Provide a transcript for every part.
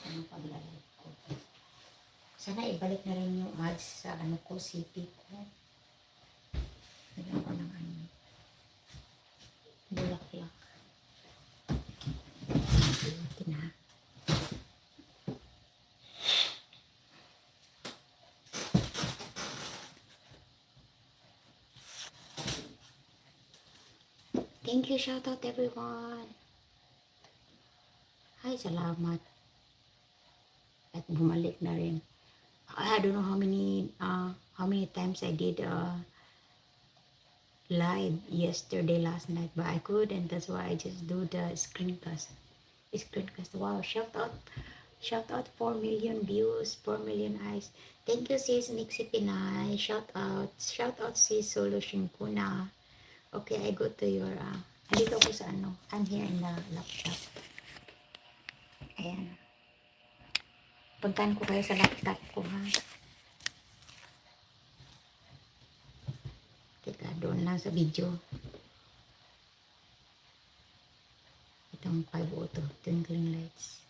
ko ng paglalagay ko. Sana ibalik na rin yung ads sa ano ko, CP ko. Lagyan ko ng ano, bulaklak. Ito na. Thank you, shout out everyone. Ay, salamat. At bumalik na rin. I don't know how many times I did live yesterday, last night, but I couldn't. That's why I just do the screencast. Screencast. Wow, shout out 4 million views, 4 million eyes. Thank you, sis Nixie Pinay. Shout out sis Solution Kuna. Okay, I go to your andito ako sa ano. I'm here in the laptop. Ayan. Puntahan ko kayo sa laptop ko, ha. Teka, doon lang sa video. Itong 502, twinkling lights.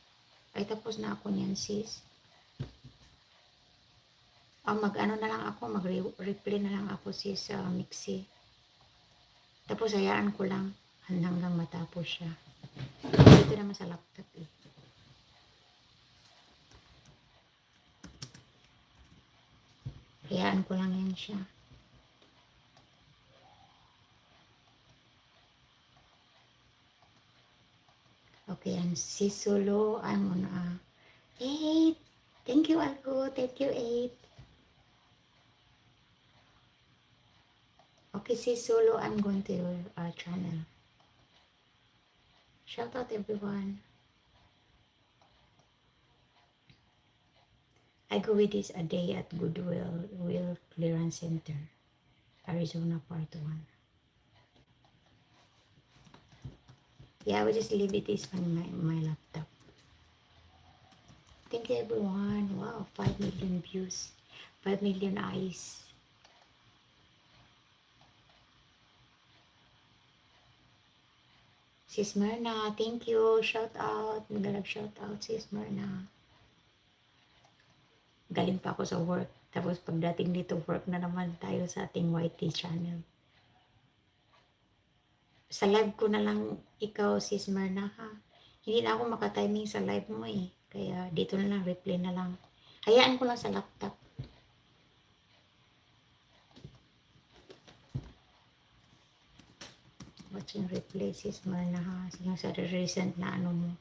Ay, tapos na ako niyan, sis. Mag-ano na lang ako, mag-replay na lang ako, sis, sa Mixi. Tapos, hayaan ko lang hanggang matapos siya. Dito naman sa laptop, eh. Hayaan ko lang yan siya. Okay, and sis Solo, I'm on 8. Thank you, Algo. Thank you, 8. Okay, sis Solo, I'm going to your channel. Shout out everyone. I go with this a day at Goodwill Will Clearance Center, Arizona, Part 1. Yeah, I will just leave it this on my laptop. Thank you everyone. Wow, 5 million views, 5 million eyes. Sis Myrna, thank you. Shout out. Magalag shout out, Sis Myrna. Galing pa ako sa work. Tapos pagdating dito, work na naman tayo sa ating YT channel. Sa live ko na lang ikaw, Sis Myrna, ha. Hindi na ako makatiming sa live mo, eh. Kaya dito na lang, replay na lang. Hayaan ko lang sa laptop. Watching replay, Sis Myrna, ha. Yung sa recent na ano mo.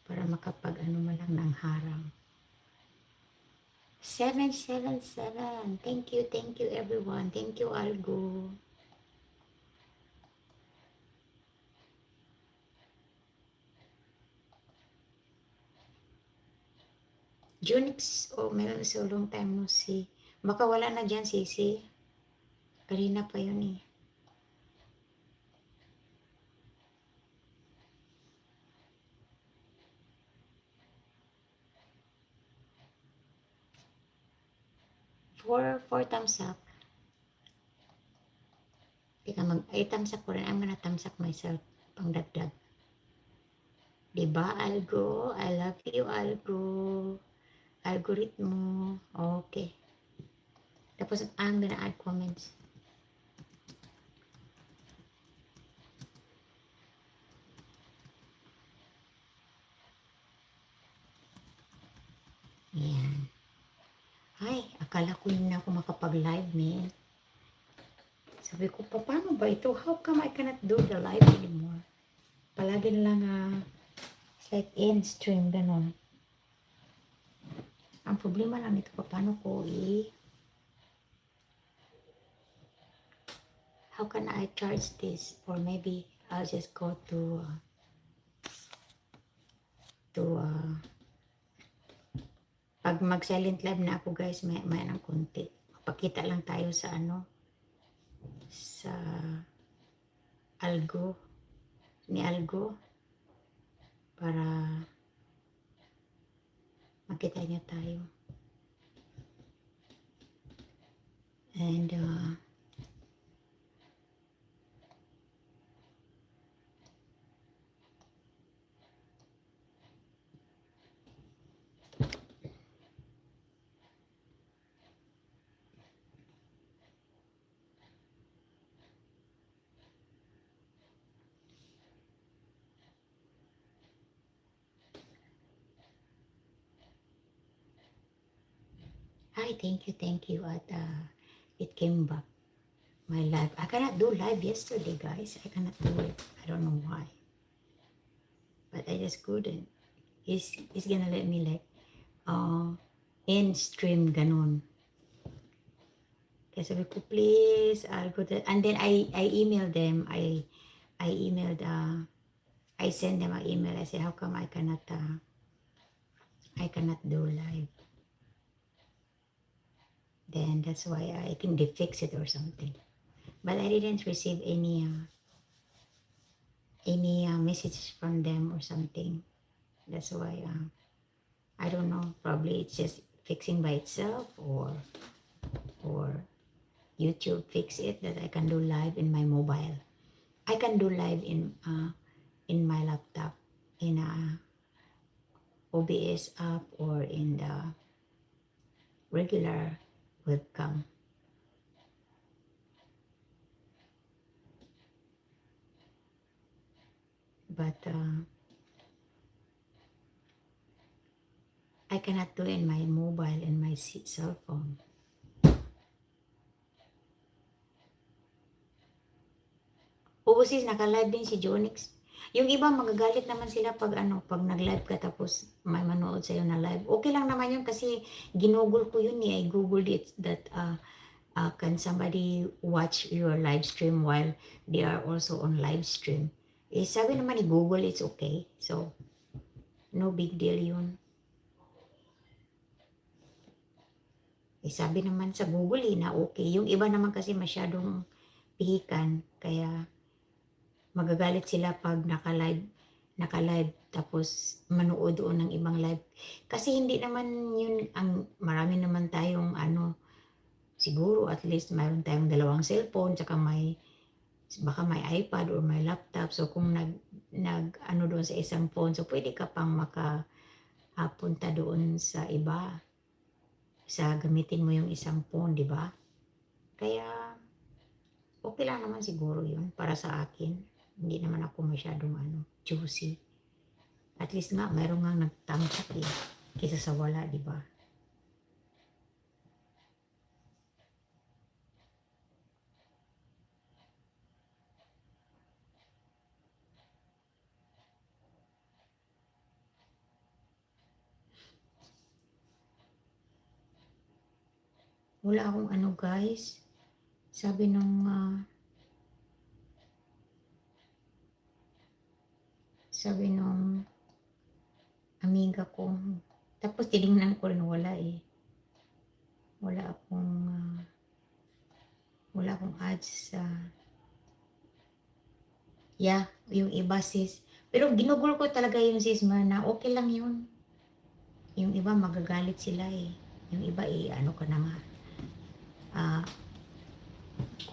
Para makapag ano mo lang ng harang. 777. Thank you everyone. Thank you, Algo. Junix, meron so long time no see. Baka wala na dyan, Sisi. Kanina pa yun, eh. Four thumbs up. Tika, thumbs up ko rin. I'm gonna thumbs up myself. Pangdagdag. Diba, Algo? I love you, Algo. Algoritmo. Okay. Tapos, I'm gonna add comments. Ayan. Ay, akala ko yun na ako makapag-live, man. Sabi ko, paano ba ito? How come I cannot do the live anymore? Palagi na lang, it's like end stream, ganon. Ang problema lang ito, paano ko how can I charge this? Or maybe I'll just go to pag mag-silent live na ako, guys, may ng konti. Pakita lang tayo sa ano, sa Algo, ni Algo, para makita niya tayo. And Ay, thank you. At it came back. My live. I cannot do live yesterday, guys. I cannot do it. I don't know why. But I just couldn't. He's gonna let me like, in stream ganon. Kaya sabi ko, please, I'll go to, and then I emailed them. I emailed, I sent them an email. I said, how come I cannot do live? Then that's why I think they fix it or something. But I didn't receive any message from them or something. That's why I don't know. Probably it's just fixing by itself, or YouTube fix it that I can do live in my mobile. I can do live in my laptop, in a OBS app, or in the regular webcam. But I cannot do in my mobile and my cell phone. Oo sis, naka-live din si Jonix. Yung iba magagalit naman sila pag pag nag-live ka tapos may manood sa'yo na live. Okay lang naman yun kasi ginugol ko yun I googled it that can somebody watch your live stream while they are also on live stream. Sabi naman ni Google it's okay. So, no big deal yun. Sabi naman sa Google na okay. Yung iba naman kasi masyadong pihikan. Kaya magagalit sila pag naka-live tapos manood doon ng ibang live. Kasi hindi naman yun marami naman tayong siguro at least mayroon tayong dalawang cellphone tsaka baka may iPad or may laptop. So kung doon sa isang phone, so pwede ka pang makapunta doon sa iba. Gamitin mo yung isang phone, di ba? Kaya okay lang naman siguro yun para sa akin. Hindi naman ako masyadong choosy. At least nga, mayroon nga nagtangkat kaysa sa wala, di ba? Wala akong guys. Sabi nung amiga ko. Tapos tinignan ko rin wala wala akong ads sa yung iba sis. Pero ginugol ko talaga yung sis na okay lang yun. Yung iba magagalit sila Yung iba ano ka na nga.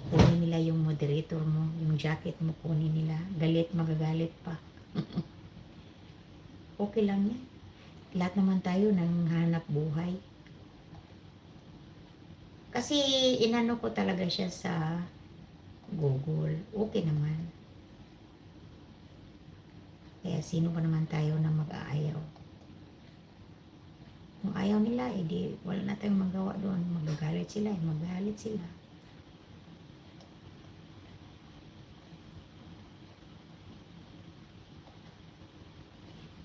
Kunin nila yung moderator mo, yung jacket mo kunin nila. Galit, magagalit pa. Okay lang yan. Lahat naman tayo nang hanap buhay. Kasi inano ko talaga siya sa Google. Okay naman. Kaya sino pa naman tayo na mag-aayaw? Kung ayaw nila, edi wala na tayong magawa doon. Magagalit sila, magalit sila.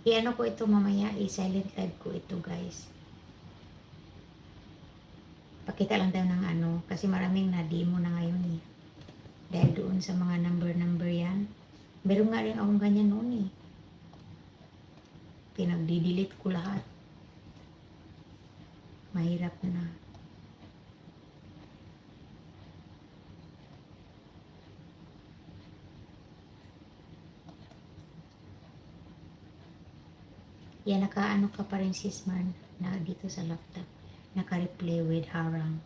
Ano ko ito mamaya, silent live ko ito guys. Pakita lang tayo ng kasi maraming na-demo na ngayon Dahil doon sa mga number yan. Meron nga rin akong ganyan noon Pinagdi-delete ko lahat. Mahirap na. Yan, nakaano ka pa rin sis man na dito sa laptop. Naka-replay with harang.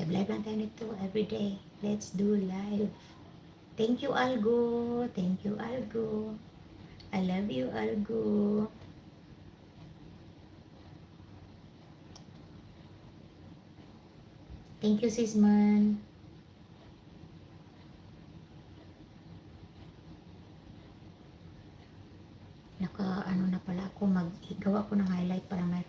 Live lang tayo nito everyday. Let's do live. Thank you, Algo. Thank you, Algo. I love you, Algo. Thank you, sis man. Naka, ano na pala ako, mag-gawa ko ng highlight para may